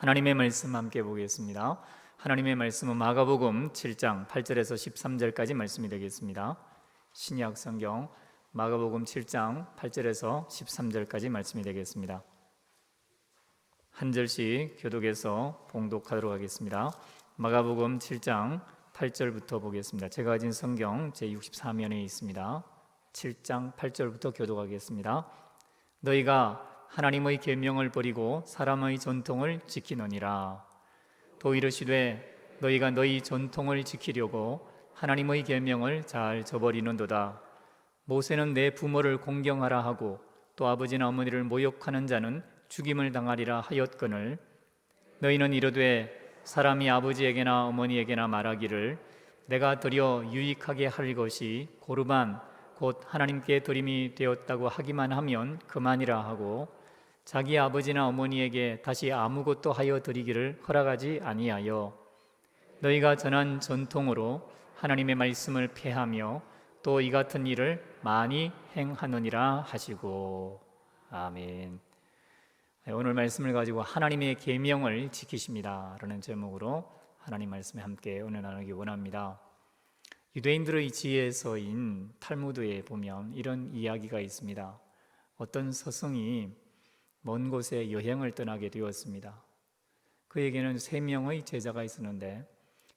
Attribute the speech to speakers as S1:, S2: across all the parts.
S1: 하나님의 말씀 함께 보겠습니다. 하나님의 말씀은 마가복음 7장 8절에서 13절까지 말씀이 되겠습니다. 신약 성경 마가복음 7장 8절에서 13절까지 말씀이 되겠습니다. 한 절씩 교독해서 봉독하도록 하겠습니다. 마가복음 7장 8절부터 보겠습니다. 제가 가진 성경 제64면에 있습니다. 7장 8절부터 교독하겠습니다. 너희가 하나님의 계명을 버리고 사람의 전통을 지키느니라. 또 이르시되 너희가 너희 전통을 지키려고 하나님의 계명을 잘 저버리는도다. 모세는 내 부모를 공경하라 하고 또 아버지나 어머니를 모욕하는 자는 죽임을 당하리라 하였거늘 너희는 이르되 사람이 아버지에게나 어머니에게나 말하기를 내가 드려 유익하게 할 것이 고르반 곧 하나님께 드림이 되었다고 하기만 하면 그만이라 하고 자기 아버지나 어머니에게 다시 아무것도 하여 드리기를 허락하지 아니하여 너희가 전한 전통으로 하나님의 말씀을 폐하며 또 이 같은 일을 많이 행하느니라 하시고. 아멘. 오늘 말씀을 가지고 하나님의 계명을 지키십니다 라는 제목으로 하나님 말씀에 함께 오늘 나누기 원합니다. 유대인들의 지혜서인 탈무드에 보면 이런 이야기가 있습니다. 어떤 스승이 먼 곳에 여행을 떠나게 되었습니다. 그에게는 3명의 제자가 있었는데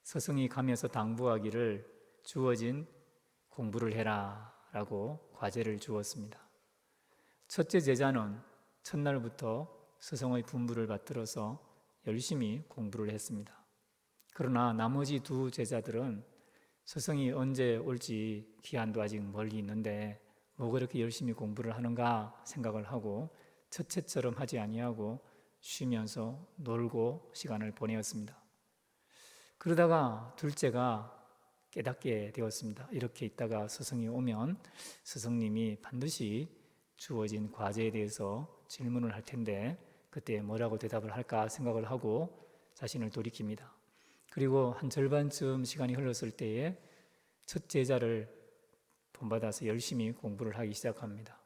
S1: 스승이 가면서 당부하기를 주어진 공부를 해라 라고 과제를 주었습니다. 첫째 제자는 첫날부터 스승의 분부를 받들어서 열심히 공부를 했습니다. 그러나 나머지 2 제자들은 스승이 언제 올지 기한도 아직 멀리 있는데 뭐 그렇게 열심히 공부를 하는가 생각을 하고 첫째처럼 하지 아니하고 쉬면서 놀고 시간을 보내었습니다. 그러다가 둘째가 깨닫게 되었습니다. 이렇게 있다가 스승이 오면 스승님이 반드시 주어진 과제에 대해서 질문을 할 텐데 그때 뭐라고 대답을 할까 생각을 하고 자신을 돌이킵니다. 그리고 한 절반쯤 시간이 흘렀을 때에 첫 제자를 본받아서 열심히 공부를 하기 시작합니다.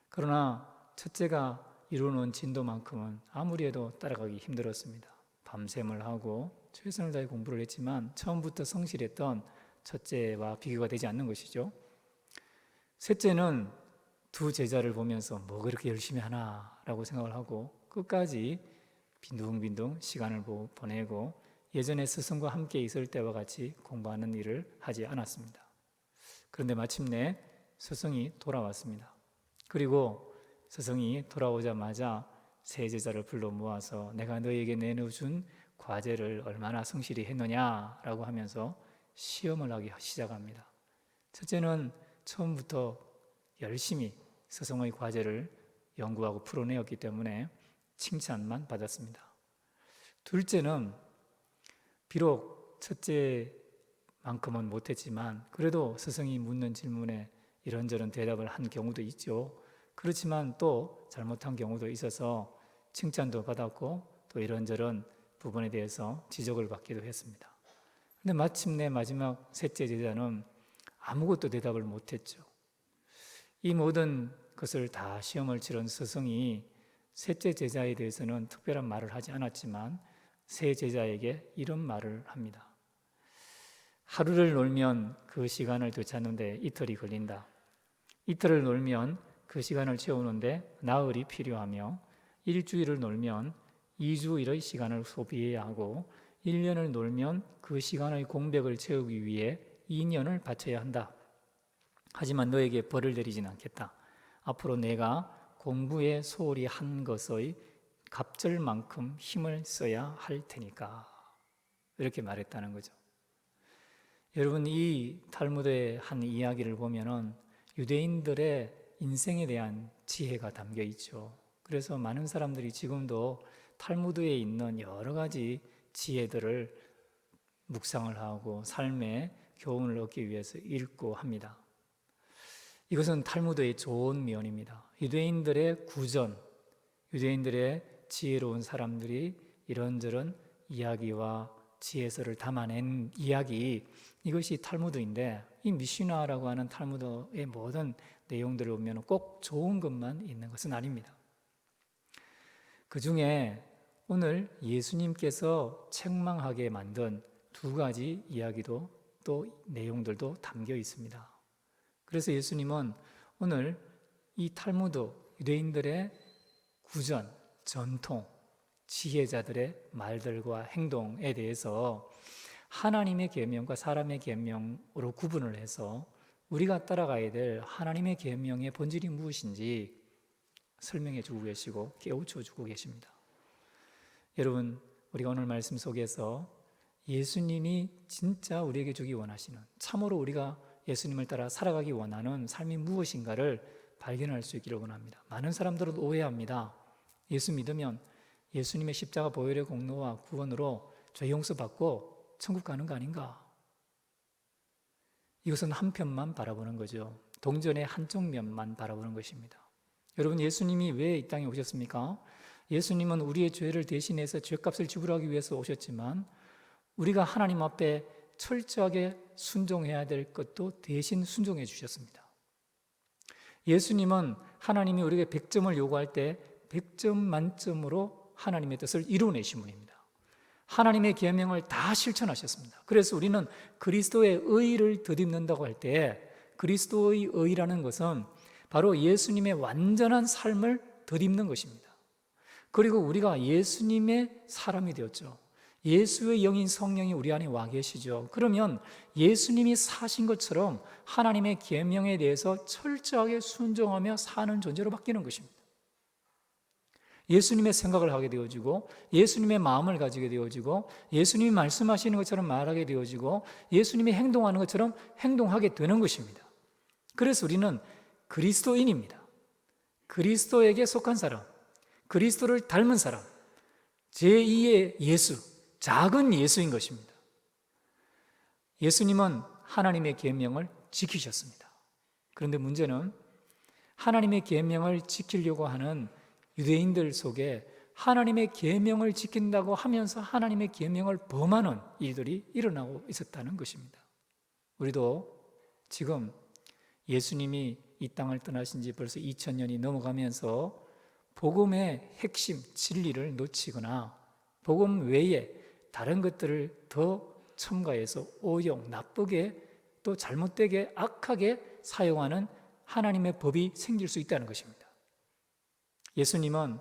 S1: 그러나 첫째가 이루는 진도만큼은 아무리 해도 따라가기 힘들었습니다. 밤샘을 하고 최선을 다해 공부를 했지만 처음부터 성실했던 첫째와 비교가 되지 않는 것이죠. 셋째는 2 제자를 보면서 뭐 그렇게 열심히 하나 라고 생각을 하고 끝까지 빈둥빈둥 시간을 보내고 예전에 스승과 함께 있을 때와 같이 공부하는 일을 하지 않았습니다. 그런데 마침내 스승이 돌아왔습니다. 그리고 스승이 돌아오자마자 3 제자를 불러 모아서 내가 너에게 내어준 과제를 얼마나 성실히 했느냐라고 하면서 시험을 하기 시작합니다. 첫째는 처음부터 열심히 스승의 과제를 연구하고 풀어내었기 때문에 칭찬만 받았습니다. 둘째는 비록 첫째만큼은 못했지만 그래도 스승이 묻는 질문에 이런저런 대답을 한 경우도 있죠. 그렇지만 또 잘못한 경우도 있어서 칭찬도 받았고 또 이런저런 부분에 대해서 지적을 받기도 했습니다. 그런데 마침내 마지막 셋째 제자는 아무것도 대답을 못했죠. 이 모든 것을 다 시험을 치른 스승이 셋째 제자에 대해서는 특별한 말을 하지 않았지만 세 제자에게 이런 말을 합니다. 하루를 놀면 그 시간을 되찾는데 이틀이 걸린다. 이틀을 놀면 그 시간을 채우는데 나흘이 필요하며 일주일을 놀면 2주일의 시간을 소비해야 하고 1년을 놀면 그 시간의 공백을 채우기 위해 2년을 바쳐야 한다. 하지만 너에게 벌을 내리진 않겠다. 앞으로 내가 공부에 소홀히 한 것의 갑절만큼 힘을 써야 할 테니까. 이렇게 말했다는 거죠. 여러분, 이 탈무드의 한 이야기를 보면은 유대인들의 인생에 대한 지혜가 담겨 있죠. 그래서 많은 사람들이 지금도 탈무드에 있는 여러 가지 지혜들을 묵상을 하고 삶의 교훈을 얻기 위해서 읽고 합니다. 이것은 탈무드의 좋은 면입니다. 유대인들의 구전, 유대인들의 지혜로운 사람들이 이런저런 이야기와 지혜서를 담아낸 이야기, 이것이 탈무드인데 이 미시나라고 하는 탈무드의 모든 내용들을 보면 꼭 좋은 것만 있는 것은 아닙니다. 그 중에 오늘 예수님께서 책망하게 만든 두 가지 이야기도 또 내용들도 담겨 있습니다. 그래서 예수님은 오늘 이 탈무드, 유대인들의 구전, 전통, 지혜자들의 말들과 행동에 대해서 하나님의 계명과 사람의 계명으로 구분을 해서 우리가 따라가야 될 하나님의 계명의 본질이 무엇인지 설명해 주고 계시고 깨우쳐 주고 계십니다. 여러분, 우리가 오늘 말씀 속에서 예수님이 진짜 우리에게 주기 원하시는, 참으로 우리가 예수님을 따라 살아가기 원하는 삶이 무엇인가를 발견할 수 있기를 원합니다. 많은 사람들은 오해합니다. 예수 믿으면 예수님의 십자가 보혈의 공로와 구원으로 죄 용서받고 천국 가는 거 아닌가? 이것은 한편만 바라보는 거죠. 동전의 한쪽 면만 바라보는 것입니다. 여러분, 예수님이 왜 이 땅에 오셨습니까? 예수님은 우리의 죄를 대신해서 죄값을 지불하기 위해서 오셨지만 우리가 하나님 앞에 철저하게 순종해야 될 것도 대신 순종해 주셨습니다. 예수님은 하나님이 우리에게 100점을 요구할 때 100점 만점으로 하나님의 뜻을 이루어내신 분입니다. 하나님의 계명을 다 실천하셨습니다. 그래서 우리는 그리스도의 의를 덧입는다고 할 때 그리스도의 의라는 것은 바로 예수님의 완전한 삶을 덧입는 것입니다. 그리고 우리가 예수님의 사람이 되었죠. 예수의 영인 성령이 우리 안에 와 계시죠. 그러면 예수님이 사신 것처럼 하나님의 계명에 대해서 철저하게 순종하며 사는 존재로 바뀌는 것입니다. 예수님의 생각을 하게 되어지고 예수님의 마음을 가지게 되어지고 예수님이 말씀하시는 것처럼 말하게 되어지고 예수님이 행동하는 것처럼 행동하게 되는 것입니다. 그래서 우리는 그리스도인입니다. 그리스도에게 속한 사람, 그리스도를 닮은 사람, 제2의 예수, 작은 예수인 것입니다. 예수님은 하나님의 계명을 지키셨습니다. 그런데 문제는 하나님의 계명을 지키려고 하는 유대인들 속에 하나님의 계명을 지킨다고 하면서 하나님의 계명을 범하는 일들이 일어나고 있었다는 것입니다. 우리도 지금 예수님이 이 땅을 떠나신 지 벌써 2000년이 넘어가면서 복음의 핵심, 진리를 놓치거나 복음 외에 다른 것들을 더 첨가해서 오용, 나쁘게 또 잘못되게 악하게 사용하는 하나님의 법이 생길 수 있다는 것입니다. 예수님은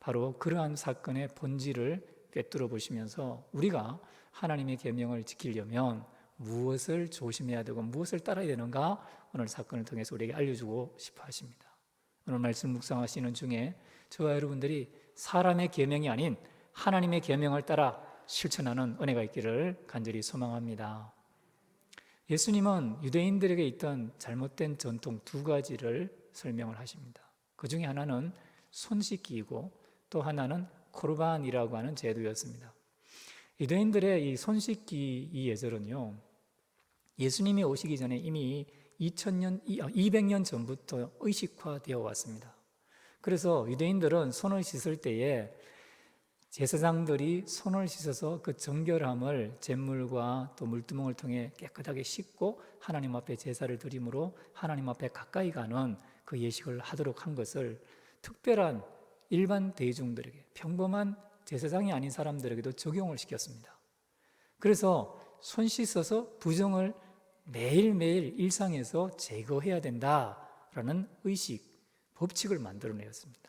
S1: 바로 그러한 사건의 본질을 꿰뚫어 보시면서 우리가 하나님의 계명을 지키려면 무엇을 조심해야 되고 무엇을 따라야 되는가 오늘 사건을 통해서 우리에게 알려주고 싶어 하십니다. 오늘 말씀 묵상하시는 중에 저와 여러분들이 사람의 계명이 아닌 하나님의 계명을 따라 실천하는 은혜가 있기를 간절히 소망합니다. 예수님은 유대인들에게 있던 잘못된 전통 두 가지를 설명을 하십니다. 그 중에 하나는 손 씻기이고 또 하나는 코르반이라고 하는 제도였습니다. 유대인들의 이 손 씻기 이 예절은요, 예수님이 오시기 전에 이미 200년 전부터 의식화되어 왔습니다. 그래서 유대인들은 손을 씻을 때에 제사장들이 손을 씻어서 그 정결함을 잿물과 또 물두멍을 통해 깨끗하게 씻고 하나님 앞에 제사를 드림으로 하나님 앞에 가까이 가는 그 예식을 하도록 한 것을 특별한 일반 대중들에게, 평범한 제사장이 아닌 사람들에게도 적용을 시켰습니다. 그래서 손 씻어서 부정을 매일매일 일상에서 제거해야 된다라는 의식, 법칙을 만들어내었습니다.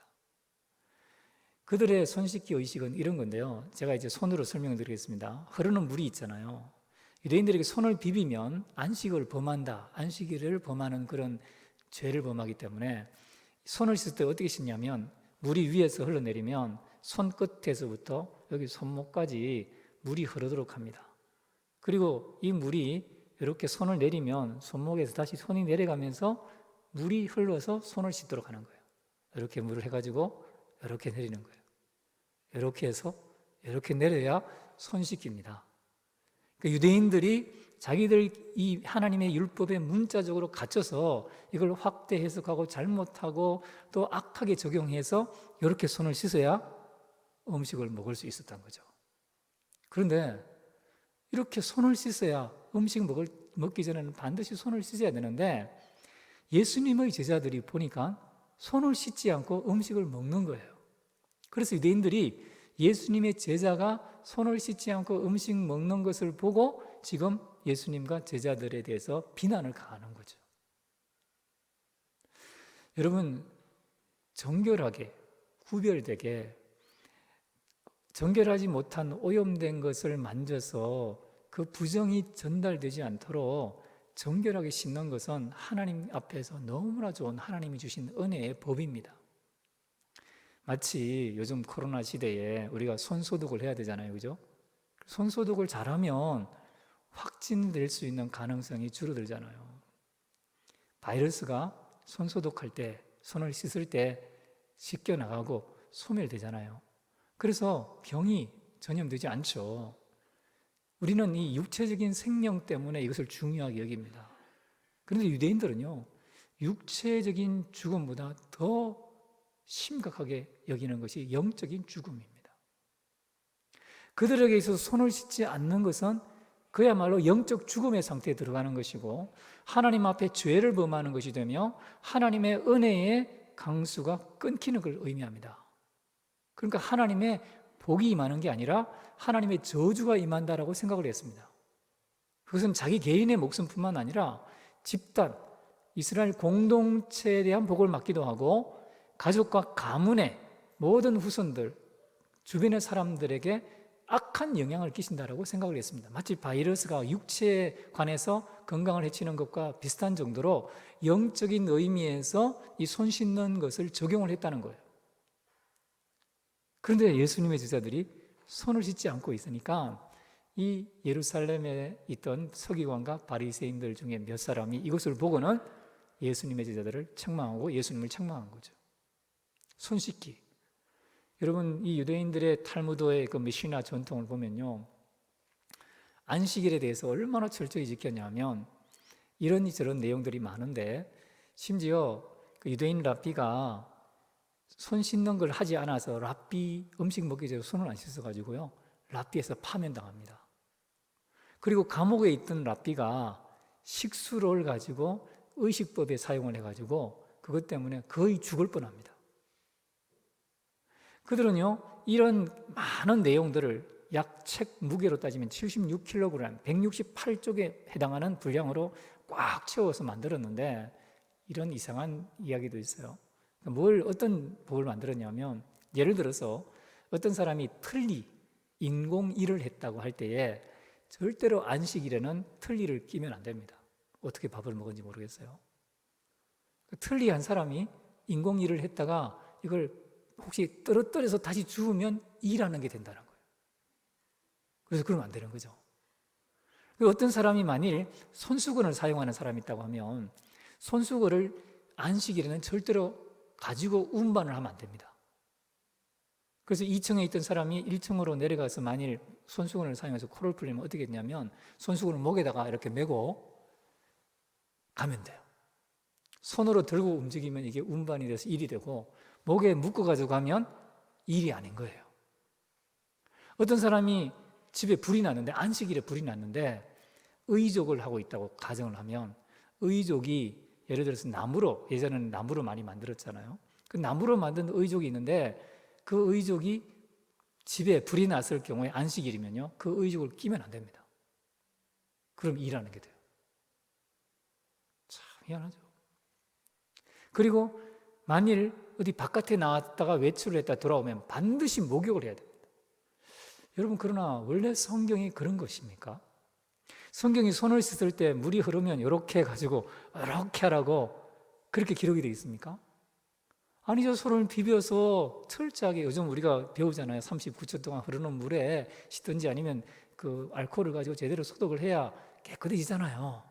S1: 그들의 손 씻기 의식은 이런 건데요. 제가 이제 손으로 설명드리겠습니다. 흐르는 물이 있잖아요. 유대인들에게 손을 비비면 안식을 범한다, 안식일을 범하는 그런 죄를 범하기 때문에 손을 씻을 때 어떻게 씻냐면 물이 위에서 흘러내리면 손끝에서부터 여기 손목까지 물이 흐르도록 합니다. 그리고 이 물이 이렇게 손을 내리면 손목에서 다시 손이 내려가면서 물이 흘러서 손을 씻도록 하는 거예요. 이렇게 물을 해가지고 이렇게 내리는 거예요. 이렇게 해서 이렇게 내려야 손 씻깁니다. 그러니까 유대인들이 자기들 이 하나님의 율법에 문자적으로 갇혀서 이걸 확대 해석하고 잘못하고 또 악하게 적용해서 이렇게 손을 씻어야 음식을 먹을 수 있었던 거죠. 그런데 이렇게 손을 씻어야 음식 먹기 전에는 반드시 손을 씻어야 되는데 예수님의 제자들이 보니까 손을 씻지 않고 음식을 먹는 거예요. 그래서 유대인들이 예수님의 제자가 손을 씻지 않고 음식 먹는 것을 보고 지금 예수님과 제자들에 대해서 비난을 가하는 거죠. 여러분, 정결하게 구별되게 정결하지 못한 오염된 것을 만져서 그 부정이 전달되지 않도록 정결하게 씻는 것은 하나님 앞에서 너무나 좋은 하나님이 주신 은혜의 법입니다. 마치 요즘 코로나 시대에 우리가 손소독을 해야 되잖아요, 그죠? 손소독을 잘하면 확진될 수 있는 가능성이 줄어들잖아요. 바이러스가 손소독할 때, 손을 씻을 때 씻겨 나가고 소멸되잖아요. 그래서 병이 전염되지 않죠. 우리는 이 육체적인 생명 때문에 이것을 중요하게 여깁니다. 그런데 유대인들은요, 육체적인 죽음보다 더 심각하게 여기는 것이 영적인 죽음입니다. 그들에게 있어서 손을 씻지 않는 것은 그야말로 영적 죽음의 상태에 들어가는 것이고 하나님 앞에 죄를 범하는 것이 되며 하나님의 은혜의 강수가 끊기는 걸 의미합니다. 그러니까 하나님의 복이 임하는 게 아니라 하나님의 저주가 임한다라고 생각을 했습니다. 그것은 자기 개인의 목숨뿐만 아니라 집단, 이스라엘 공동체에 대한 복을 막기도 하고 가족과 가문의 모든 후손들, 주변의 사람들에게 악한 영향을 끼친다라고 생각을 했습니다. 마치 바이러스가 육체에 관해서 건강을 해치는 것과 비슷한 정도로 영적인 의미에서 이 손 씻는 것을 적용을 했다는 거예요. 그런데 예수님의 제자들이 손을 씻지 않고 있으니까 이 예루살렘에 있던 서기관과 바리새인들 중에 몇 사람이 이것을 보고는 예수님의 제자들을 책망하고 예수님을 책망한 거죠. 손 씻기. 여러분, 이 유대인들의 탈무드의 그 미시나 전통을 보면요, 안식일에 대해서 얼마나 철저히 지켰냐면 이런저런 내용들이 많은데 심지어 그 유대인 랍비가 손 씻는 걸 하지 않아서 랍비 음식 먹기 전에 손을 안 씻어가지고요, 랍비에서 파면당합니다. 그리고 감옥에 있던 랍비가 식수를 가지고 의식법에 사용을 해가지고 그것 때문에 거의 죽을 뻔합니다. 그들은요, 이런 많은 내용들을 약 책 무게로 따지면 76kg, 168쪽에 해당하는 분량으로 꽉 채워서 만들었는데 이런 이상한 이야기도 있어요. 어떤 법을 만들었냐면, 예를 들어서 어떤 사람이 틀니, 인공이를 했다고 할 때에 절대로 안식일에는 틀니를 끼면 안 됩니다. 어떻게 밥을 먹은지 모르겠어요. 틀니 한 사람이 인공이를 했다가 이걸 혹시 떨어뜨려서 다시 주우면 일하는 게 된다는 거예요. 그래서 그러면 안 되는 거죠. 어떤 사람이 만일 손수건을 사용하는 사람이 있다고 하면 손수건을 안식일에는 절대로 가지고 운반을 하면 안 됩니다. 그래서 2층에 있던 사람이 1층으로 내려가서 만일 손수건을 사용해서 코를 풀리면 어떻게 했냐면 손수건을 목에다가 이렇게 메고 가면 돼요. 손으로 들고 움직이면 이게 운반이 돼서 일이 되고 목에 묶어가지고 가면 일이 아닌 거예요. 어떤 사람이 집에 불이 났는데, 안식일에 불이 났는데 의족을 하고 있다고 가정을 하면 의족이 예를 들어서 나무로, 예전에는 나무로 많이 만들었잖아요. 그 나무로 만든 의족이 있는데 그 의족이 집에 불이 났을 경우에 안식일이면요, 그 의족을 끼면 안 됩니다. 그럼 일하는 게 돼요. 참 희한하죠. 그리고 만일 어디 바깥에 나왔다가 외출을 했다 돌아오면 반드시 목욕을 해야 됩니다. 여러분, 그러나 원래 성경이 그런 것입니까? 성경이 손을 씻을 때 물이 흐르면 이렇게 해가지고 이렇게 하라고 그렇게 기록이 되어 있습니까? 아니죠. 손을 비벼서 철저하게, 요즘 우리가 배우잖아요. 39초 동안 흐르는 물에 씻든지 아니면 그 알코올을 가지고 제대로 소독을 해야 깨끗해지잖아요.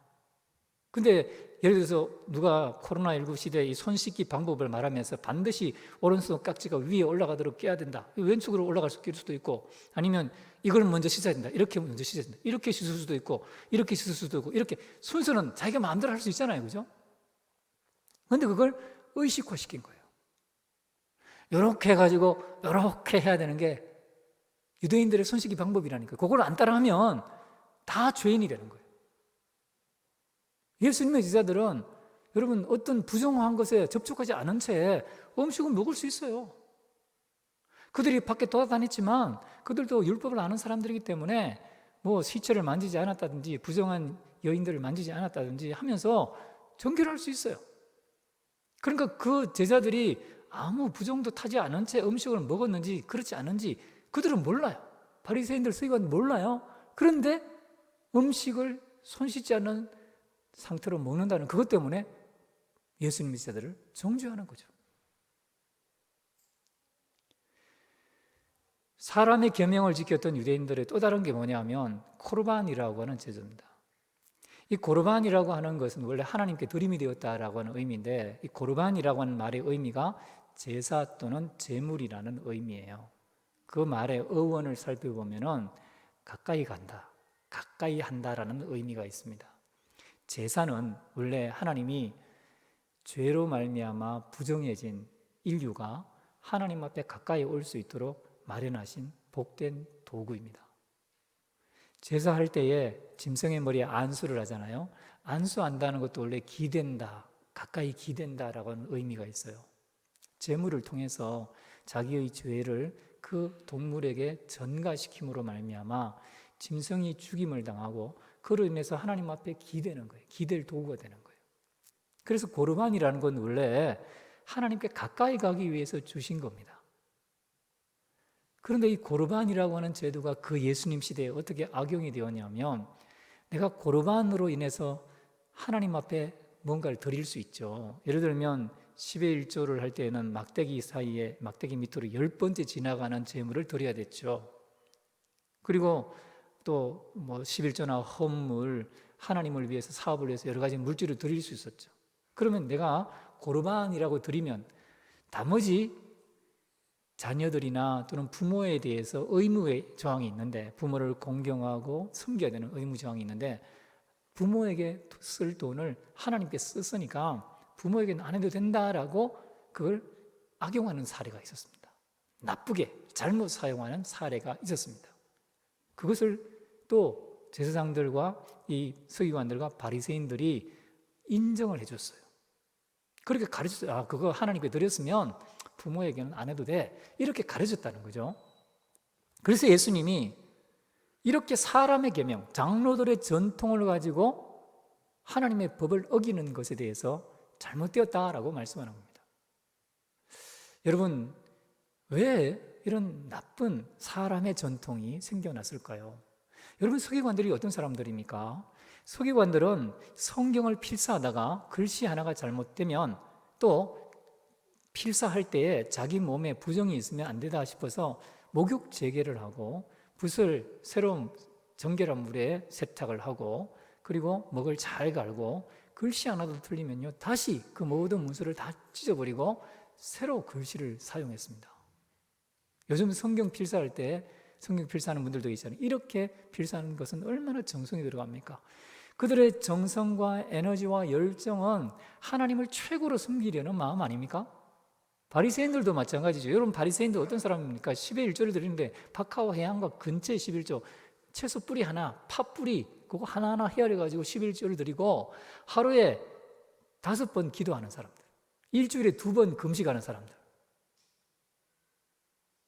S1: 근데 예를 들어서 누가 코로나19 시대에 이 손 씻기 방법을 말하면서 반드시 오른손 깍지가 위에 올라가도록 껴야 된다, 왼쪽으로 올라갈 수도 있고, 아니면 이걸 먼저 씻어야 된다, 이렇게 먼저 씻어야 된다, 이렇게 씻을 수도 있고 이렇게 씻을 수도 있고, 이렇게 순서는 자기가 마음대로 할 수 있잖아요, 그죠? 근데 그걸 의식화시킨 거예요. 이렇게 해가지고 이렇게 해야 되는 게 유대인들의 손 씻기 방법이라니까. 그걸 안 따라하면 다 죄인이 되는 거예요. 예수님의 제자들은 여러분 어떤 부정한 것에 접촉하지 않은 채 음식을 먹을 수 있어요. 그들이 밖에 돌아다녔지만 그들도 율법을 아는 사람들이기 때문에 뭐 시체를 만지지 않았다든지 부정한 여인들을 만지지 않았다든지 하면서 정결할 수 있어요. 그러니까 그 제자들이 아무 부정도 타지 않은 채 음식을 먹었는지 그렇지 않은지 그들은 몰라요. 바리새인들, 서기관 몰라요. 그런데 음식을 손 씻지 않는 상태로 먹는다는 그것 때문에 예수님의 제자들을 정죄하는 거죠. 사람의 계명을 지켰던 유대인들의 또 다른 게 뭐냐면 코르반이라고 하는 제도입니다. 이 고르반이라고 하는 것은 원래 하나님께 드림이 되었다라고 하는 의미인데, 이 고르반이라고 하는 말의 의미가 제사 또는 제물이라는 의미예요. 그 말의 어원을 살펴보면은 가까이 간다, 가까이 한다라는 의미가 있습니다. 제사는 원래 하나님이 죄로 말미암아 부정해진 인류가 하나님 앞에 가까이 올 수 있도록 마련하신 복된 도구입니다. 제사할 때에 짐승의 머리에 안수를 하잖아요. 안수한다는 것도 원래 기댄다, 가까이 기댄다라고 하는 의미가 있어요. 제물을 통해서 자기의 죄를 그 동물에게 전가시킴으로 말미암아 짐승이 죽임을 당하고 그로 인해서 하나님 앞에 기대는 거예요. 기댈 도구가 되는 거예요. 그래서 고르반이라는 건 원래 하나님께 가까이 가기 위해서 주신 겁니다. 그런데 이 고르반이라고 하는 제도가 그 예수님 시대에 어떻게 악용이 되었냐면, 내가 고르반으로 인해서 하나님 앞에 뭔가를 드릴 수 있죠. 예를 들면 10의 1조를 할 때에는 막대기 사이에, 막대기 밑으로 10번째 지나가는 제물을 드려야 됐죠. 그리고 또 뭐 11조나 헌물, 하나님을 위해서, 사업을 위해서 여러 가지 물질을 드릴 수 있었죠. 그러면 내가 고르반이라고 드리면 나머지 자녀들이나 또는 부모에 대해서 의무의 조항이 있는데, 부모를 공경하고 섬겨야 되는 의무 조항이 있는데, 부모에게 쓸 돈을 하나님께 썼으니까 부모에게는 안 해도 된다라고 그걸 악용하는 사례가 있었습니다. 나쁘게 잘못 사용하는 사례가 있었습니다. 그것을 또 제사장들과 이 서기관들과 바리새인들이 인정을 해줬어요. 그렇게 가르쳤어요. 아, 그거 하나님께 드렸으면 부모에게는 안 해도 돼, 이렇게 가르쳤다는 거죠. 그래서 예수님이 이렇게 사람의 계명, 장로들의 전통을 가지고 하나님의 법을 어기는 것에 대해서 잘못되었다라고 말씀하는 겁니다. 여러분, 왜 이런 나쁜 사람의 전통이 생겨났을까요? 여러분, 서기관들이 어떤 사람들입니까? 서기관들은 성경을 필사하다가 글씨 하나가 잘못되면, 또 필사할 때에 자기 몸에 부정이 있으면 안 되다 싶어서 목욕 재개를 하고 붓을 새로운 정결한 물에 세탁을 하고, 그리고 먹을 잘 갈고, 글씨 하나도 틀리면요 다시 그 모든 문서를 다 찢어버리고 새로 글씨를 사용했습니다. 요즘 성경 필사할 때, 성경 필사하는 분들도 있잖아요. 이렇게 필사하는 것은 얼마나 정성이 들어갑니까? 그들의 정성과 에너지와 열정은 하나님을 최고로 섬기려는 마음 아닙니까? 바리새인들도 마찬가지죠. 여러분, 바리새인들 어떤 사람입니까? 10의 1조를 드리는데 바카와 해안가 근처에 11조, 채소 뿌리 하나, 파 뿌리 그거 하나하나 헤아려가지고 11조를 드리고, 하루에 5번 기도하는 사람들, 일주일에 2번 금식하는 사람들,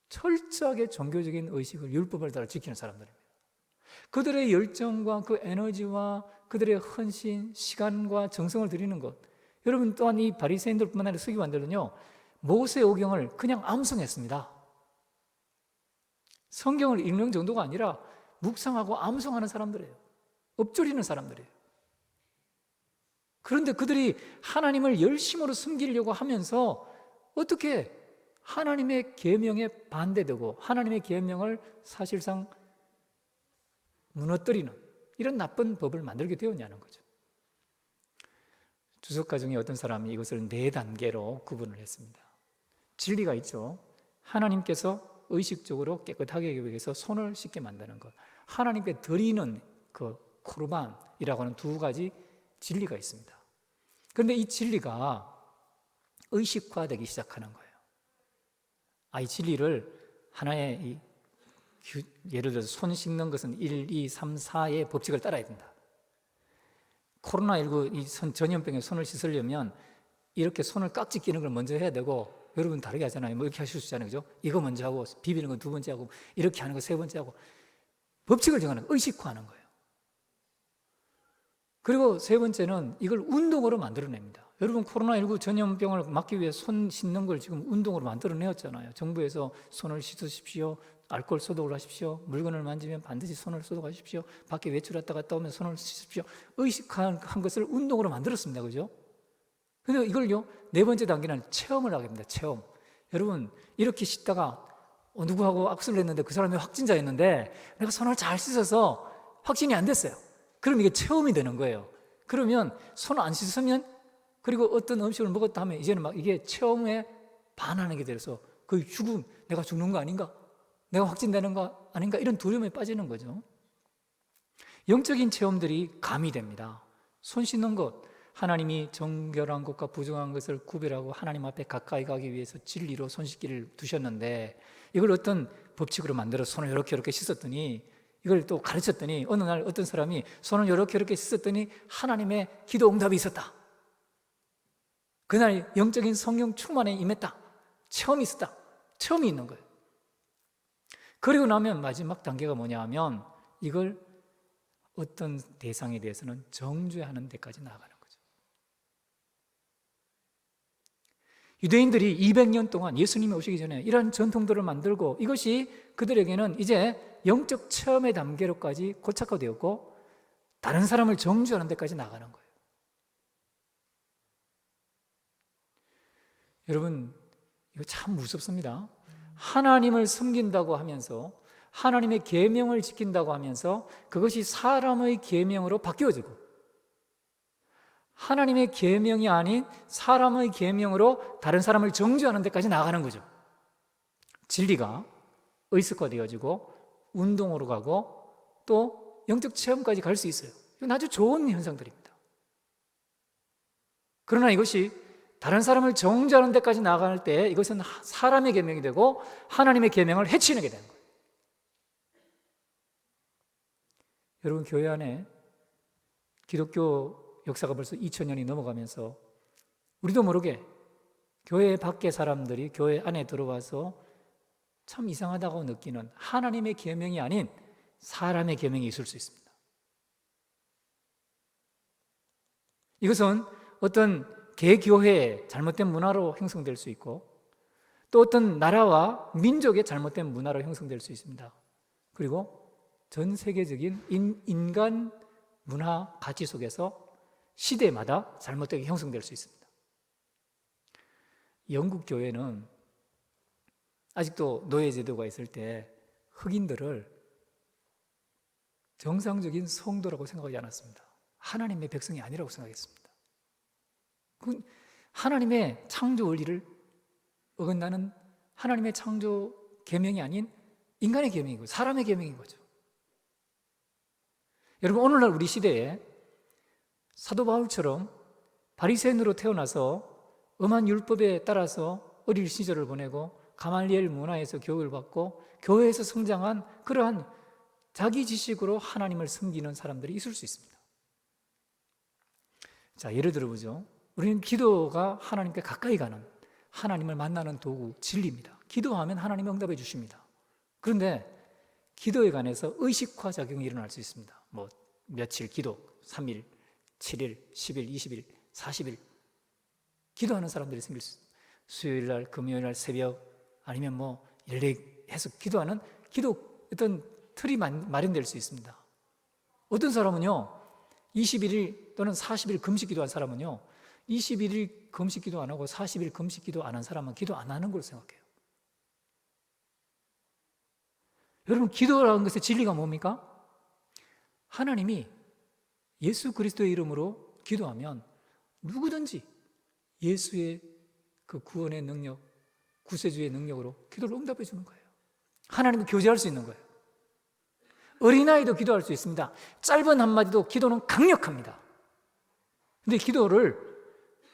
S1: 철저하게 종교적인 의식을 율법을 따라 지키는 사람들입니다. 그들의 열정과 그 에너지와 그들의 헌신, 시간과 정성을 드리는 것, 여러분, 또한 이 바리새인들뿐만 아니라 서기관들은요 모세오경을 그냥 암송했습니다. 성경을 읽는 정도가 아니라 묵상하고 암송하는 사람들이에요. 엎조리는 사람들이에요. 그런데 그들이 하나님을 열심으로 섬기려고 하면서 어떻게 하나님의 계명에 반대되고 하나님의 계명을 사실상 무너뜨리는 이런 나쁜 법을 만들게 되었냐는 거죠. 주석가 중에 어떤 사람이 이것을 4단계로 구분을 했습니다. 진리가 있죠. 하나님께서 의식적으로 깨끗하게 하기 위해서 손을 씻게 만드는 것, 하나님께 드리는 그 코르반이라고 하는 2가지 진리가 있습니다. 그런데 이 진리가 의식화되기 시작하는 거예요. 이 진리를 하나의 예를 들어서 손 씻는 것은 1, 2, 3, 4의 법칙을 따라야 된다. 코로나19 이 전염병에 손을 씻으려면 이렇게 손을 깍지 끼는 걸 먼저 해야 되고, 여러분 다르게 하잖아요. 뭐 이렇게 하실 수 있잖아요. 그죠? 이거 먼저 하고 비비는 건 두 번째 하고 이렇게 하는 거 세 번째 하고 법칙을 정하는 거, 의식화하는 거예요. 그리고 세 번째는 이걸 운동으로 만들어냅니다. 여러분 코로나19 전염병을 막기 위해 손 씻는 걸 지금 운동으로 만들어내었잖아요. 정부에서 손을 씻으십시오, 알코올 소독을 하십시오, 물건을 만지면 반드시 손을 소독하십시오, 밖에 외출했다 갔다 오면 손을 씻으십시오. 의식한 것을 운동으로 만들었습니다. 그죠? 근데 이걸요, 네 번째 단계는 체험을 하게 됩니다. 체험. 여러분 이렇게 씻다가 누구하고 악수를 했는데 그 사람이 확진자였는데 내가 손을 잘 씻어서 확진이 안 됐어요. 그럼 이게 체험이 되는 거예요. 그러면 손 안 씻으면, 그리고 어떤 음식을 먹었다 하면 이제는 막 이게 체험에 반하는 게 돼서 거의 죽음, 내가 죽는 거 아닌가? 내가 확진되는 거 아닌가? 이런 두려움에 빠지는 거죠. 영적인 체험들이 가미됩니다. 손 씻는 것, 하나님이 정결한 것과 부정한 것을 구별하고 하나님 앞에 가까이 가기 위해서 진리로 손 씻기를 두셨는데, 이걸 어떤 법칙으로 만들어 손을 이렇게 씻었더니, 이걸 또 가르쳤더니 어느 날 어떤 사람이 손을 이렇게 씻었더니 하나님의 기도 응답이 있었다. 그날 영적인 성령 충만에 임했다. 체험이 있었다. 체험이 있는 거예요. 그리고 나면 마지막 단계가 뭐냐 하면 이걸 어떤 대상에 대해서는 정죄하는 데까지 나아가는 거죠. 유대인들이 200년 동안 예수님이 오시기 전에 이런 전통들을 만들고, 이것이 그들에게는 이제 영적 체험의 단계로까지 고착화되었고 다른 사람을 정죄하는 데까지 나가는 거예요. 여러분 이거 참 무섭습니다. 하나님을 섬긴다고 하면서, 하나님의 계명을 지킨다고 하면서 그것이 사람의 계명으로 바뀌어지고, 하나님의 계명이 아닌 사람의 계명으로 다른 사람을 정죄하는 데까지 나가는 거죠. 진리가 의식화되어지고 운동으로 가고 또 영적 체험까지 갈 수 있어요. 이건 아주 좋은 현상들입니다. 그러나 이것이 다른 사람을 정죄하는 데까지 나갈 때 이것은 사람의 계명이 되고 하나님의 계명을 해치는 게 되는 거예요. 여러분 교회 안에 기독교 역사가 벌써 2000년이 넘어가면서 우리도 모르게 교회 밖의 사람들이 교회 안에 들어와서 참 이상하다고 느끼는 하나님의 계명이 아닌 사람의 계명이 있을 수 있습니다. 이것은 어떤 개교회의 잘못된 문화로 형성될 수 있고, 또 어떤 나라와 민족의 잘못된 문화로 형성될 수 있습니다. 그리고 전 세계적인 인간 문화 가치 속에서 시대마다 잘못되게 형성될 수 있습니다. 영국 교회는 아직도 노예제도가 있을 때 흑인들을 정상적인 성도라고 생각하지 않았습니다. 하나님의 백성이 아니라고 생각했습니다. 하나님의 창조 원리를 어긋나는 하나님의 창조 계명이 아닌 인간의 계명이고 사람의 계명인 거죠. 여러분 오늘날 우리 시대에 사도 바울처럼 바리새인으로 태어나서 엄한 율법에 따라서 어릴 시절을 보내고 가말리엘 문화에서 교육을 받고 교회에서 성장한 그러한 자기 지식으로 하나님을 섬기는 사람들이 있을 수 있습니다. 자, 예를 들어보죠. 우리는 기도가 하나님께 가까이 가는, 하나님을 만나는 도구, 진리입니다. 기도하면 하나님이 응답해 주십니다. 그런데 기도에 관해서 의식화 작용이 일어날 수 있습니다. 뭐 며칠 기도, 3일, 7일, 10일, 20일, 40일 기도하는 사람들이 생길 수 있습니다. 수요일날, 금요일날 새벽 아니면 뭐 일렉해서 기도하는 어떤 틀이 마련될 수 있습니다. 어떤 사람은요 21일 또는 40일 금식 기도한 사람은요 21일 금식 기도 안 하고 40일 금식 기도 안 한 사람은 기도 안 하는 걸로 생각해요. 여러분 기도라는 것의 진리가 뭡니까? 하나님이 예수 그리스도의 이름으로 기도하면 누구든지 예수의 그 구원의 능력, 구세주의 능력으로 기도를 응답해 주는 거예요. 하나님과 교제할 수 있는 거예요. 어린아이도 기도할 수 있습니다. 짧은 한마디도 기도는 강력합니다. 근데 기도를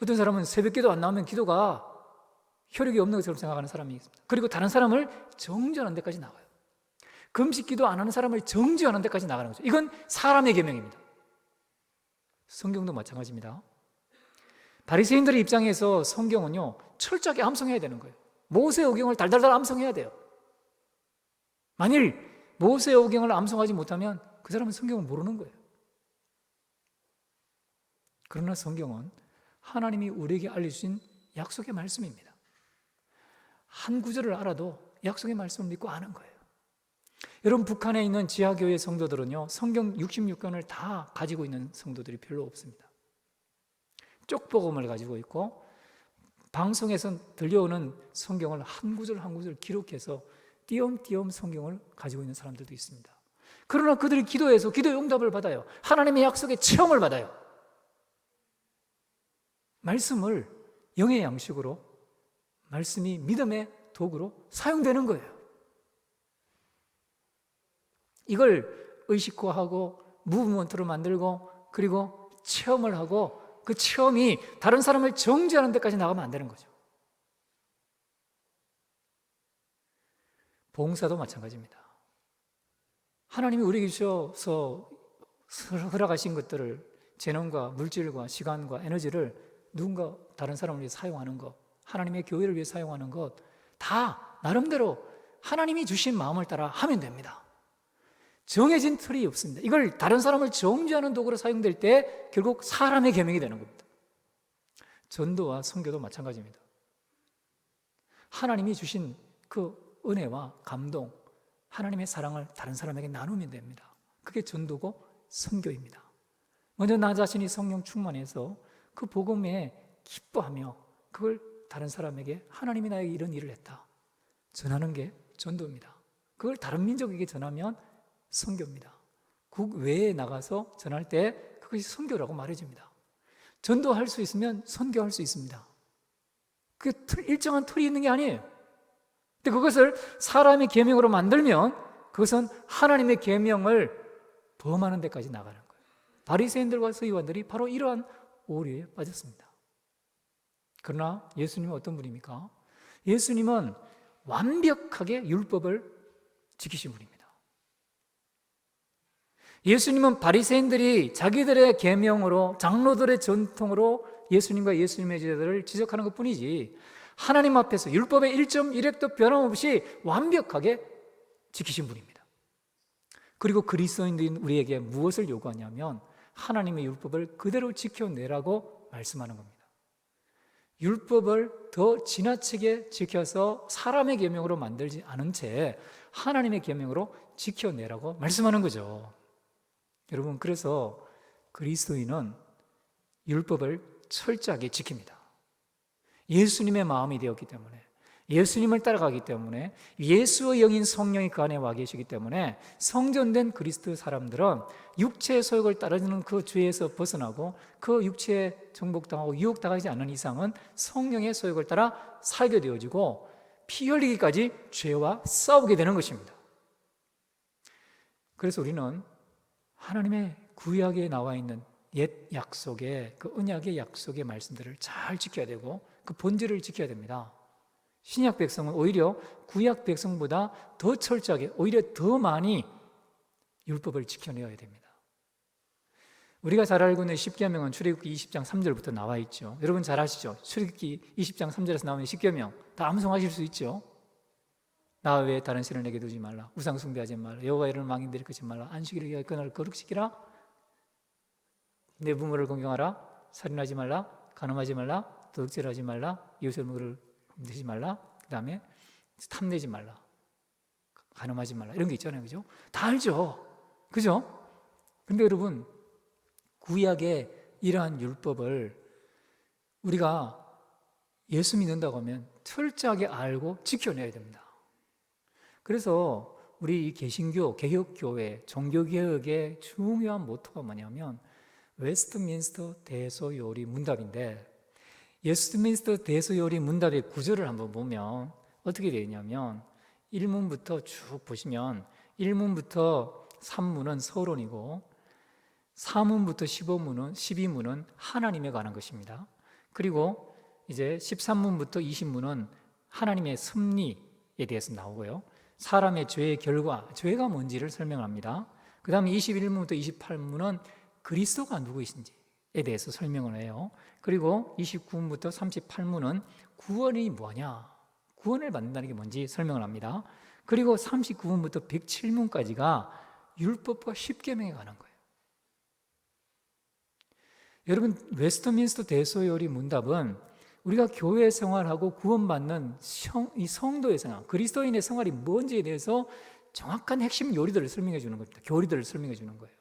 S1: 어떤 사람은 새벽기도 안 나오면 기도가 효력이 없는 것처럼 생각하는 사람이 있습니다. 그리고 다른 사람을 정죄하는 데까지 나가요. 금식기도 안 하는 사람을 정죄하는 데까지 나가는 거죠. 이건 사람의 계명입니다. 성경도 마찬가지입니다. 바리새인들의 입장에서 성경은요 철저하게 암송해야 되는 거예요. 모세오경을 달달달 암송해야 돼요. 만일 모세오경을 암송하지 못하면 그 사람은 성경을 모르는 거예요. 그러나 성경은 하나님이 우리에게 알려주신 약속의 말씀입니다. 한 구절을 알아도 약속의 말씀을 믿고 아는 거예요. 여러분, 북한에 있는 지하교회 성도들은요, 성경 66권을 다 가지고 있는 성도들이 별로 없습니다. 쪽복음을 가지고 있고, 방송에서 들려오는 성경을 한 구절 한 구절 기록해서 띄엄띄엄 성경을 가지고 있는 사람들도 있습니다. 그러나 그들이 기도해서 기도의 응답을 받아요. 하나님의 약속의 체험을 받아요. 말씀을 영의 양식으로, 말씀이 믿음의 도구로 사용되는 거예요. 이걸 의식화하고 무브먼트로 만들고 그리고 체험을 하고 그 체험이 다른 사람을 정죄하는 데까지 나가면 안 되는 거죠. 봉사도 마찬가지입니다. 하나님이 우리에게 주셔서 허락하신 것들을, 재능과 물질과 시간과 에너지를 누군가 다른 사람을 위해 사용하는 것, 하나님의 교회를 위해 사용하는 것, 다 나름대로 하나님이 주신 마음을 따라 하면 됩니다. 정해진 틀이 없습니다. 이걸 다른 사람을 정죄하는 도구로 사용될 때 결국 사람의 계명이 되는 겁니다. 전도와 선교도 마찬가지입니다. 하나님이 주신 그 은혜와 감동, 하나님의 사랑을 다른 사람에게 나누면 됩니다. 그게 전도고 선교입니다. 먼저 나 자신이 성령 충만해서 그 복음에 기뻐하며 그걸 다른 사람에게 하나님이 나에게 이런 일을 했다 전하는 게 전도입니다. 그걸 다른 민족에게 전하면 선교입니다. 국 외에 나가서 전할 때 그것이 선교라고 말해집니다. 전도할 수 있으면 선교할 수 있습니다. 그게 일정한 틀이 있는 게 아니에요. 근데 그것을 사람의 계명으로 만들면 그것은 하나님의 계명을 범하는 데까지 나가는 거예요. 바리새인들과 서기관들이 바로 이러한 오류에 빠졌습니다. 그러나 예수님은 어떤 분입니까? 예수님은 완벽하게 율법을 지키신 분입니다. 예수님은 바리새인들이 자기들의 계명으로, 장로들의 전통으로 예수님과 예수님의 제자들을 지적하는 것뿐이지 하나님 앞에서 율법의 1.1획도 변함없이 완벽하게 지키신 분입니다. 그리고 그리스도인들인 우리에게 무엇을 요구하냐면 하나님의 율법을 그대로 지켜내라고 말씀하는 겁니다. 율법을 더 지나치게 지켜서 사람의 계명으로 만들지 않은 채 하나님의 계명으로 지켜내라고 말씀하는 거죠. 여러분, 그래서 그리스도인은 율법을 철저하게 지킵니다. 예수님의 마음이 되었기 때문에, 예수님을 따라가기 때문에, 예수의 영인 성령이 그 안에 와 계시기 때문에 성전된 그리스도 사람들은 육체의 소욕을 따르는 그 죄에서 벗어나고 그 육체에 정복당하고 유혹당하지 않는 이상은 성령의 소욕을 따라 살게 되어지고 피 흘리기까지 죄와 싸우게 되는 것입니다. 그래서 우리는 하나님의 구약에 나와 있는 옛 약속의, 그 언약의 약속의 말씀들을 잘 지켜야 되고 그 본질을 지켜야 됩니다. 신약 백성은 오히려 구약 백성보다 더 철저하게, 오히려 더 많이 율법을 지켜내어야 됩니다. 우리가 잘 알고 있는 십계명은 출애굽기 20장 3절부터 나와 있죠. 여러분 잘 아시죠? 출애굽기 20장 3절에서 나오는 십계명 다 암송하실 수 있죠. 나 외에 다른 신을 내게 두지 말라, 우상 숭배하지 말라, 여호와 이름을 망인들이 끊지 말라, 안식일을 위하여 그날을 거룩시키라, 내 부모를 공경하라, 살인하지 말라, 간음하지 말라, 도둑질하지 말라, 이웃의 물을 훔치지 말라, 그 다음에 탐내지 말라, 간음하지 말라, 이런 게 있잖아요. 그죠? 다 알죠? 그죠? 근데 여러분, 구약의 이러한 율법을 우리가 예수 믿는다고 하면 철저하게 알고 지켜내야 됩니다. 그래서 우리 이 개신교, 개혁교회, 종교개혁의 중요한 모토가 뭐냐면 웨스트민스터 대소요리 문답인데, 웨스트민스터 대소요리 문답의 구절을 한번 보면 어떻게 되어 있냐면 1문부터 쭉 보시면 1문부터 3문은 서론이고 4문부터 12문은 하나님에 관한 것입니다. 그리고 이제 13문부터 20문은 하나님의 섭리에 대해서 나오고요. 사람의 죄의 결과, 죄가 뭔지를 설명합니다. 그 다음에 21문부터 28문은 그리스도가 누구이신지, 대해서 설명을 해요. 그리고 29문부터 38문은 구원이 뭐냐, 구원을 받는다는 게 뭔지 설명을 합니다. 그리고 39문부터 107문까지가 율법과 십계명에 관한 거예요. 여러분, 웨스트민스터 대소요리 문답은 우리가 교회 생활하고 구원받는 이 성도의 생활, 그리스도인의 생활이 뭔지에 대해서 정확한 핵심 요리들을 설명해 주는 겁니다. 교리들을 설명해 주는 거예요.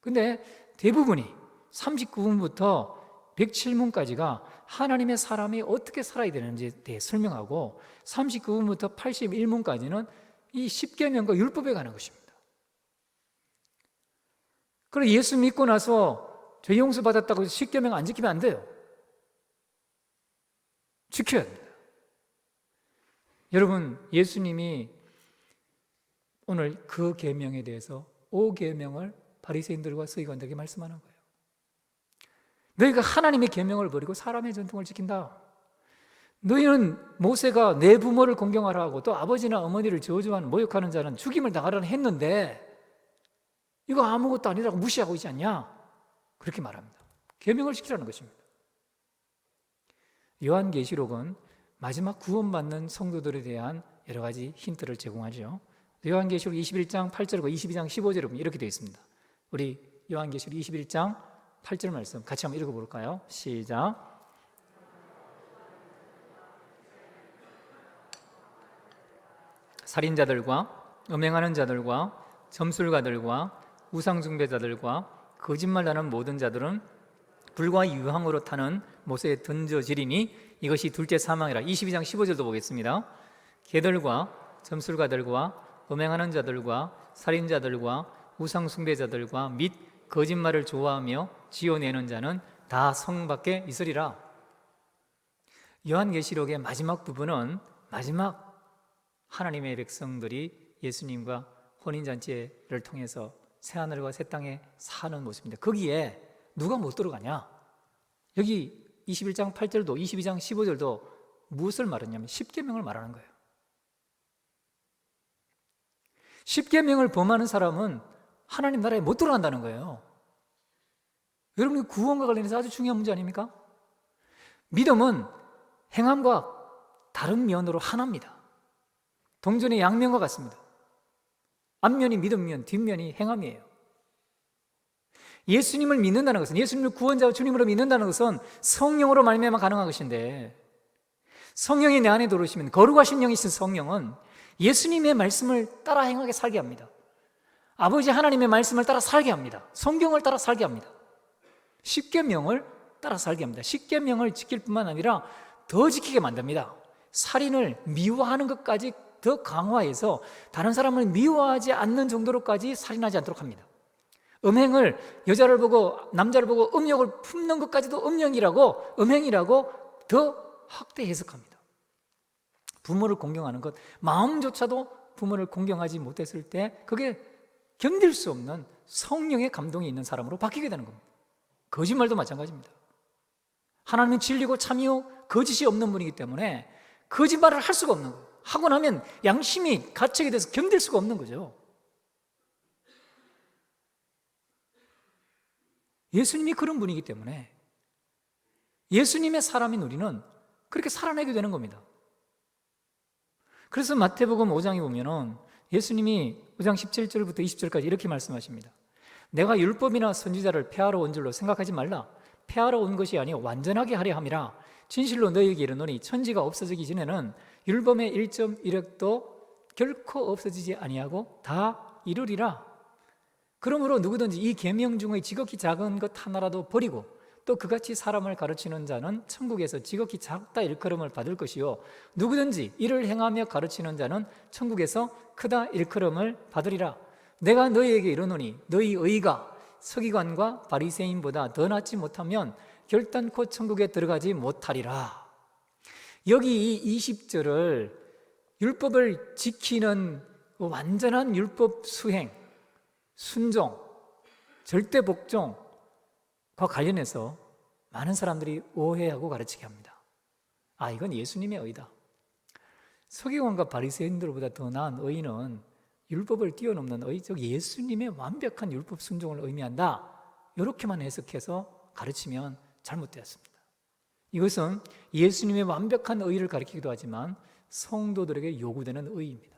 S1: 근데 대부분이 39문부터 107문까지가 하나님의 사람이 어떻게 살아야 되는지에 대해 설명하고 39문부터 81문까지는 이 십계명과 율법에 관한 것입니다. 그럼 예수 믿고 나서 죄 용서 받았다고 십계명 안 지키면 안 돼요. 지켜야 됩니다. 여러분, 예수님이 오늘 그 계명에 대해서 5계명을 바리새인들과 서기관들에게 말씀하는 거예요. 너희가 하나님의 계명을 버리고 사람의 전통을 지킨다. 너희는 모세가 내 부모를 공경하라 하고 또 아버지나 어머니를 저주하는 모욕하는 자는 죽임을 당하라는 했는데 이거 아무것도 아니라고 무시하고 있지 않냐? 그렇게 말합니다. 계명을 지키라는 것입니다. 요한계시록은 마지막 구원받는 성도들에 대한 여러 가지 힌트를 제공하죠. 요한계시록 21장 8절과 22장 15절에 보면 이렇게 되어 있습니다. 우리 요한계시록 21장 8절 말씀 같이 한번 읽어볼까요? 시작. 살인자들과 음행하는 자들과 점술가들과 우상숭배자들과 거짓말하는 모든 자들은 불과 유황으로 타는 못에 던져지리니 이것이 둘째 사망이라. 22장 15절도 보겠습니다. 개들과 점술가들과 음행하는 자들과 살인자들과 우상숭배자들과 및 거짓말을 좋아하며 지어내는 자는 다 성 밖에 있으리라. 요한계시록의 마지막 부분은 마지막 하나님의 백성들이 예수님과 혼인잔치를 통해서 새하늘과 새 땅에 사는 모습입니다. 거기에 누가 못 들어가냐? 여기 21장 8절도 22장 15절도 무엇을 말하냐면 십계명을 말하는 거예요. 십계명을 범하는 사람은 하나님 나라에 못 들어간다는 거예요. 여러분, 구원과 관련해서 아주 중요한 문제 아닙니까? 믿음은 행함과 다른 면으로 하나입니다. 동전의 양면과 같습니다. 앞면이 믿음면, 뒷면이 행함이에요. 예수님을 믿는다는 것은, 예수님을 구원자와 주님으로 믿는다는 것은 성령으로 말미암아 가능한 것인데, 성령이 내 안에 들어오시면, 거룩하신 영이신 성령은 예수님의 말씀을 따라 행하게 살게 합니다. 아버지 하나님의 말씀을 따라 살게 합니다. 성경을 따라 살게 합니다. 십계명을 따라 살게 합니다. 십계명을 지킬 뿐만 아니라 더 지키게 만듭니다. 살인을 미워하는 것까지 더 강화해서 다른 사람을 미워하지 않는 정도로까지 살인하지 않도록 합니다. 음행을, 여자를 보고 남자를 보고 음욕을 품는 것까지도 음령이라고, 음행이라고 더 확대 해석합니다. 부모를 공경하는 것, 마음조차도 부모를 공경하지 못했을 때 그게 견딜 수 없는 성령의 감동이 있는 사람으로 바뀌게 되는 겁니다. 거짓말도 마찬가지입니다. 하나님은 진리고 참이요 거짓이 없는 분이기 때문에 거짓말을 할 수가 없는 거예요. 하고 나면 양심이 가책이 돼서 견딜 수가 없는 거죠. 예수님이 그런 분이기 때문에 예수님의 사람인 우리는 그렇게 살아내게 되는 겁니다. 그래서 마태복음 5장에 보면은 예수님이 5장 17절부터 20절까지 이렇게 말씀하십니다. 내가 율법이나 선지자를 폐하러 온 줄로 생각하지 말라. 폐하러 온 것이 아니요 완전하게 하려 함이라. 진실로 너희에게 이르노니 천지가 없어지기 전에는 율법의 1.1획도 결코 없어지지 아니하고 다 이루리라. 그러므로 누구든지 이 계명 중의 지극히 작은 것 하나라도 버리고 또 그같이 사람을 가르치는 자는 천국에서 지극히 작다 일컬음을 받을 것이요 누구든지 이를 행하며 가르치는 자는 천국에서 크다 일컬음을 받으리라. 내가 너희에게 이르노니 너희 의가 서기관과 바리새인보다 더 낫지 못하면 결단코 천국에 들어가지 못하리라. 여기 이 20절을 율법을 지키는 완전한 율법 수행, 순종, 절대 복종과 관련해서 많은 사람들이 오해하고 가르치게 합니다. 아, 이건 예수님의 의다. 서기관과 바리새인들보다 더 나은 의는 율법을 뛰어넘는 의, 즉 예수님의 완벽한 율법 순종을 의미한다. 이렇게만 해석해서 가르치면 잘못되었습니다. 이것은 예수님의 완벽한 의를 가리키기도 하지만 성도들에게 요구되는 의입니다.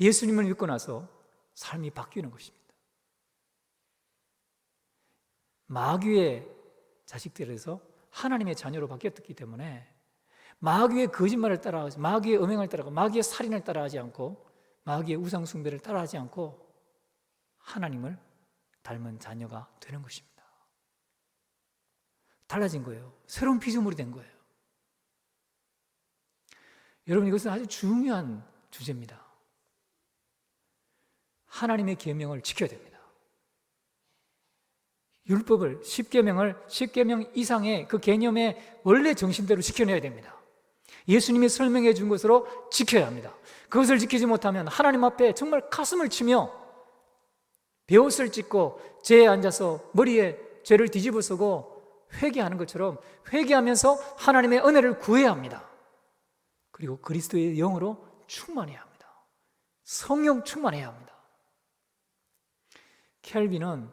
S1: 예수님을 믿고 나서 삶이 바뀌는 것입니다. 마귀의 자식들에서 하나님의 자녀로 바뀌었기 때문에 마귀의 거짓말을 따라하지, 마귀의 음행을 따라가고 마귀의 살인을 따라하지 않고 마귀의 우상 숭배를 따라하지 않고 하나님을 닮은 자녀가 되는 것입니다. 달라진 거예요. 새로운 피조물이 된 거예요. 여러분, 이것은 아주 중요한 주제입니다. 하나님의 계명을 지켜야 됩니다. 율법을, 10계명 이상의 그 개념의 원래 정신대로 지켜내야 됩니다. 예수님이 설명해 준 것으로 지켜야 합니다. 그것을 지키지 못하면 하나님 앞에 정말 가슴을 치며 베옷을 찢고 죄에 앉아서 머리에 죄를 뒤집어쓰고 회개하는 것처럼 회개하면서 하나님의 은혜를 구해야 합니다. 그리고 그리스도의 영으로 충만해야 합니다. 성령 충만해야 합니다. 켈빈은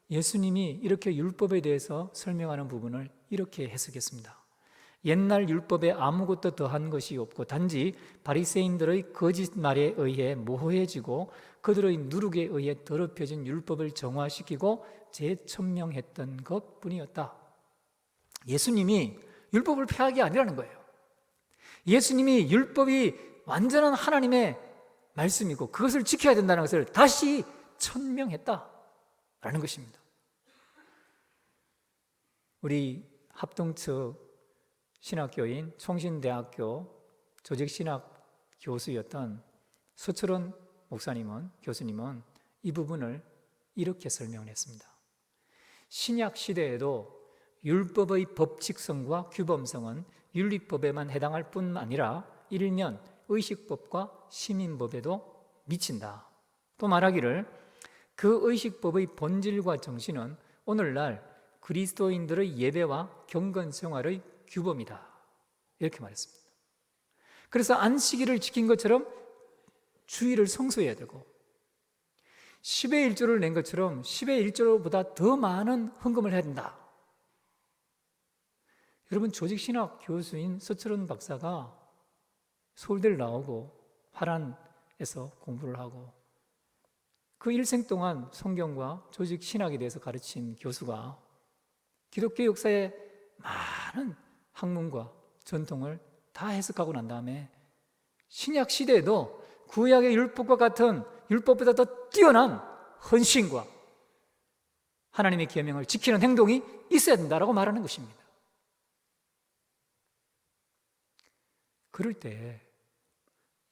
S1: 예수님이 이렇게 율법에 대해서 설명하는 부분을 이렇게 해석했습니다. 옛날 율법에 아무것도 더한 것이 없고 단지 바리새인들의 거짓말에 의해 모호해지고 그들의 누룩에 의해 더럽혀진 율법을 정화시키고 재천명했던 것뿐이었다. 예수님이 율법을 폐하기 아니라는 거예요. 예수님이 율법이 완전한 하나님의 말씀이고 그것을 지켜야 된다는 것을 다시 천명했다라는 것입니다. 우리 합동측 신학교인 총신대학교 조직신학 교수였던 서철원 교수님은 이 부분을 이렇게 설명을 했습니다. 신약 시대에도 율법의 법칙성과 규범성은 윤리법에만 해당할 뿐 아니라 일면 의식법과 시민법에도 미친다. 또 말하기를 그 의식법의 본질과 정신은 오늘날 그리스도인들의 예배와 경건 생활의 규범이다. 이렇게 말했습니다. 그래서 안식일을 지킨 것처럼 주일을 성수해야 되고 10의 1조를 낸 것처럼 10의 1조보다 더 많은 헌금을 해야 된다. 여러분, 조직신학 교수인 서철원 박사가 서울대를 나오고 화란에서 공부를 하고 그 일생 동안 성경과 조직신학에 대해서 가르친 교수가 기독교 역사의 많은 학문과 전통을 다 해석하고 난 다음에 신약 시대에도 구약의 율법과 같은 율법보다 더 뛰어난 헌신과 하나님의 계명을 지키는 행동이 있어야 된다라고 말하는 것입니다. 그럴 때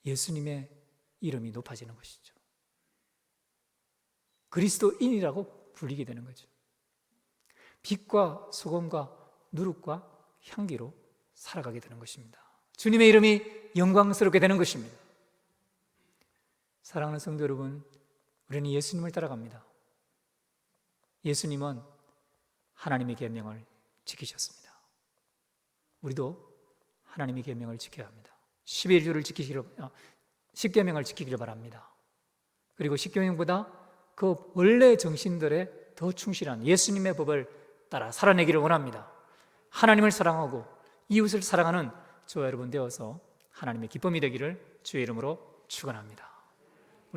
S1: 예수님의 이름이 높아지는 것이죠. 그리스도인이라고 불리게 되는 거죠. 빛과 소금과 누룩과 향기로 살아가게 되는 것입니다. 주님의 이름이 영광스럽게 되는 것입니다. 사랑하는 성도 여러분, 우리는 예수님을 따라갑니다. 예수님은 하나님의 계명을 지키셨습니다. 우리도 하나님의 계명을 지켜야 합니다. 10계명을 지키기를 바랍니다. 그리고 10계명보다 그 원래 정신들에 더 충실한 예수님의 법을 따라 살아내기를 원합니다. 하나님을 사랑하고 이웃을 사랑하는 저와 여러분 되어서 하나님의 기쁨이 되기를 주의 이름으로 축원합니다.